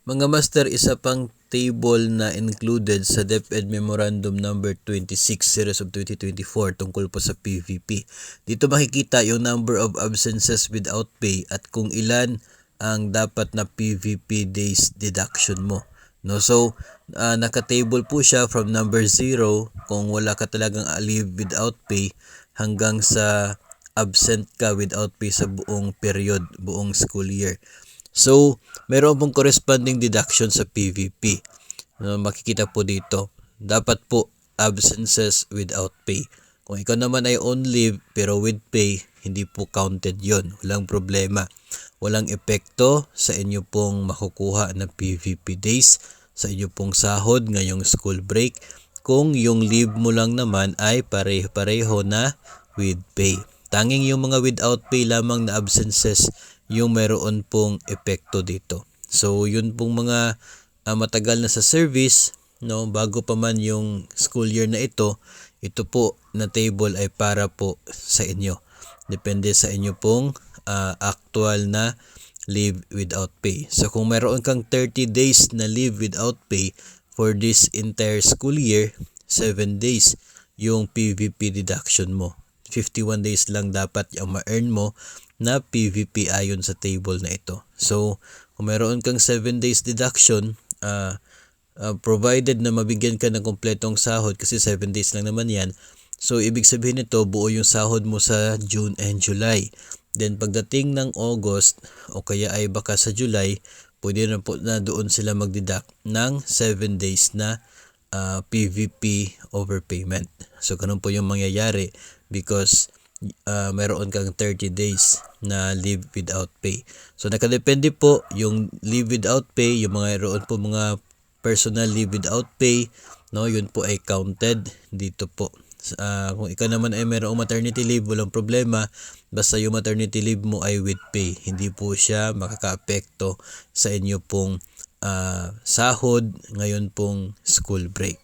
Mga master, isa pang table na included sa DepEd Memorandum number 26 series of 2024 tungkol po sa PVP. Dito makikita yung number of absences without pay at kung ilan ang dapat na PVP days deduction mo. No, so naka-table po siya from number 0 kung wala ka talagang leave without pay hanggang sa absent ka without pay sa buong period, buong school year. So, meron pong corresponding deduction sa PVP. Makikita po dito. Dapat po absences without pay. Kung ikaw naman ay on leave pero with pay, hindi po counted yon. Walang problema. Walang epekto sa inyo pong makukuha na PVP days, sa inyo pong sahod ngayong school break, kung yung leave mo lang naman ay pareho-pareho na with pay. Tanging yung mga without pay lamang na absences yung meron pong epekto dito. So, yun pong mga matagal na sa service, no, bago pa man yung school year na ito po na table ay para po sa inyo. Depende sa inyo pong actual na leave without pay. So, kung meron kang 30 days na leave without pay for this entire school year, 7 days yung PVP deduction mo. 51 days lang dapat yung ma-earn mo na PVP ayon sa table na ito. So, kung meron kang 7 days deduction, provided na mabigyan ka ng kompletong sahod kasi 7 days lang naman yan. So, ibig sabihin nito, buo yung sahod mo sa June and July. Then, pagdating ng August o kaya ay baka sa July, pwede na po na doon sila magdeduct ng 7 days na PVP overpayment. So, ganun po yung mangyayari because meron kang 30 days na leave without pay. So, nakadepende po yung leave without pay, yung mga meron po mga personal leave without pay, no, yun po ay counted dito po. Kung ikaw naman ay mayroong maternity leave, walang problema, basta yung maternity leave mo ay with pay. Hindi po siya makaka-apekto sa inyo pong sahod ngayon pong school break.